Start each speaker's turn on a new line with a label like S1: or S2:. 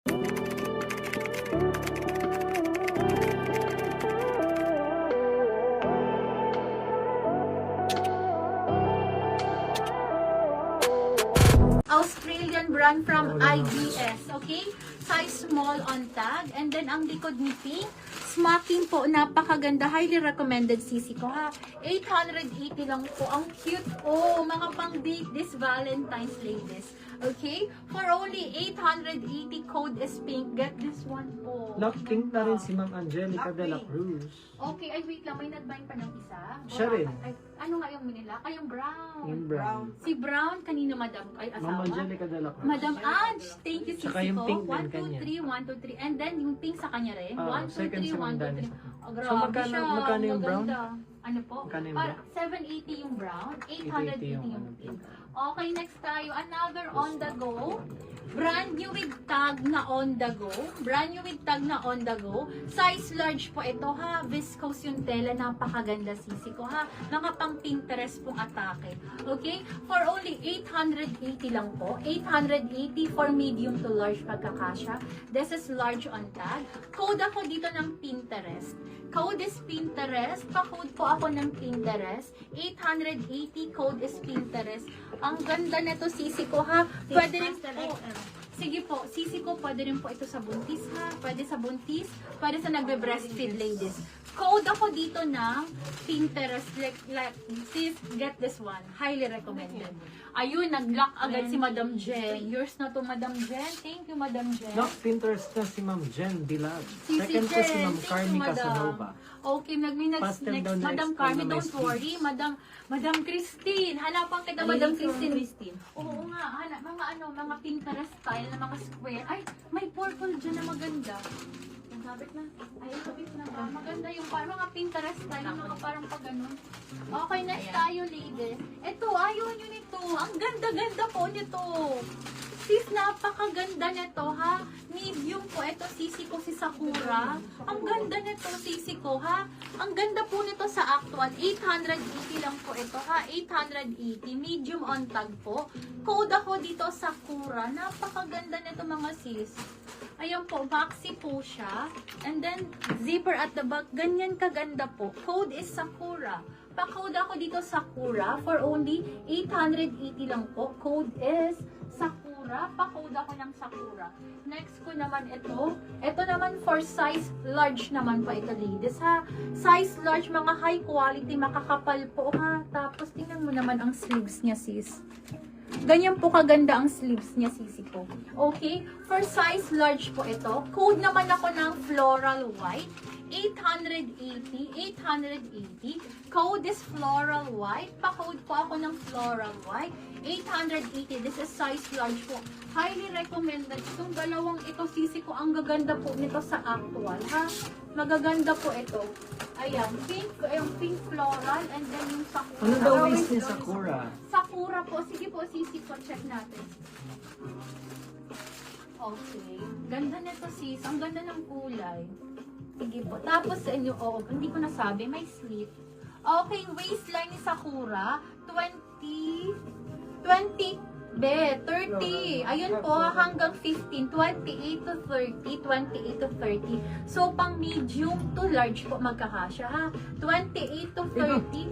S1: Australian brand from IBS, okay? Size small on tag. And then, ang likod ni Pink, smacking po, napakaganda. Highly recommended sisi ko, ha? 880 lang po. Ang cute po. Mga pang date this Valentine's, ladies. Okay? For only 880, code is Pink. Get this one po.
S2: Lock pink na rin si Ma'am Angelica de la Cruz.
S1: Okay, ay wait lang. May nag-bind pa ng isa.
S2: Siya rin.
S1: Ay, ano nga yung nila? Ay, yung brown.
S2: Yung brown.
S1: Si Brown, kanina madam, ay
S2: Ma'am
S1: asawa.
S2: Angelica de la Cruz.
S1: Madam Ange, thank you,
S2: Tsaka
S1: sisi
S2: yung
S1: ko.
S2: pink din
S1: 1, 2,
S2: kanya.
S1: 3, 1, 2, 3. And then, yung pink sa kanya rin. 1, 2,
S2: second
S1: 3,
S2: si
S1: 1,
S2: Ma'am
S1: 2,
S2: Dani.
S1: 3. Oh, grabe
S2: So, magkano-
S1: siya.
S2: magkano yung brown?
S1: Maganda. Ano po?
S2: Magkano yung
S1: Para
S2: brown?
S1: 780 yung brown, 880
S2: yung
S1: yung
S2: ano,
S1: pink. Okay, next tayo. Another on the go. Brand new with tag na on the go. Brand new with tag na on the go. Size large po ito, ha. Viscose yung tela. Napakaganda, sisi ko, ha. Mga pang Pinterest pong atake. Okay? For only 880 lang po. 880 for medium to large pagkakasya. This is large on tag. Code ako dito ng Pinterest. Code is Pinterest. Pa-code po ako ng Pinterest. 880 code is Pinterest. Ang ganda nito, sisi ko, ha. Pwede rin po. Sige po, sisi ko, pwede rin po ito sa buntis, ha. Pwede sa buntis, pwede sa nagbe-breastfeed ladies. Code ako dito ng Pinterest. Like, sis, get this one. Highly recommended. Ayun, nag-lock agad si Madam Jen. Yours na to, Madam Jen. Thank you, Madam Jen.
S2: Lock Pinterest na si Ma'am Jen Dilag.
S1: Si
S2: Second ko si
S1: Jen.
S2: Ma'am
S1: Thank
S2: Carmi
S1: you, Madam.
S2: Casanova.
S1: Okay, next,
S2: Pastel daw na
S1: Madam
S2: expand
S1: Carmi,
S2: na may
S1: don't worry. Madam Christine. Hanapan kita, Madam Christine. Oo nga, mga Pinterest style na mga square. Ay, may purple dyan na maganda. Sabit na. Ay, sabit na ba? Maganda yung parang mga Pinterest style na mga parang pag ganun. Okay, next tayo, ladies. Ito, ayaw nyo nito. Ang ganda-ganda po nito. Sis, napakaganda nito, ha? Medium po. Ito, sisi ko si Sakura. Ang ganda nito, sisi ko, ha? Ang ganda po nito sa actual. 880 lang po ito, ha? 880. Medium on tag po. Code ako dito, Sakura. Napakaganda nito, mga sis. Ayan po, maxi po siya. And then, zipper at the back. Ganyan kaganda po. Code is Sakura. Pa-code ako dito, Sakura. For only 880 lang po. Code is Sakura. Pa-code ako ng Sakura. Next ko naman ito. Ito naman for size large naman po ito, ladies, ha. Size large, mga high quality, makakapal po, ha. Tapos, tingnan mo naman ang sleeves niya, sis. Ganyan po kaganda ang sleeves niya, sisi ko. Okay? For size large po ito. Code naman ako ng floral white. 880. 880. Code is floral white. Pa-code po ako ng floral white. 880. This is size large po. Highly recommended. Itong dalawang ito, sisi ko, ang gaganda po nito sa actual, ha? Magaganda po ito. Ayan, pink floral, and then yung Sakura.
S2: Ano daw waist ni Sakura?
S1: Sakura po. Sige po, sisi ko. Check natin. Okay. Ganda nito, sis. Ang ganda ng kulay. Sige po. Tapos sa inyo, hindi ko nasabi, may slit. Okay, waistline ni Sakura, 30. Ayun po, hanggang 15. 28 to 30. 28 to 30. So, pang medium to large po magkakasya, ha? 28 to 30.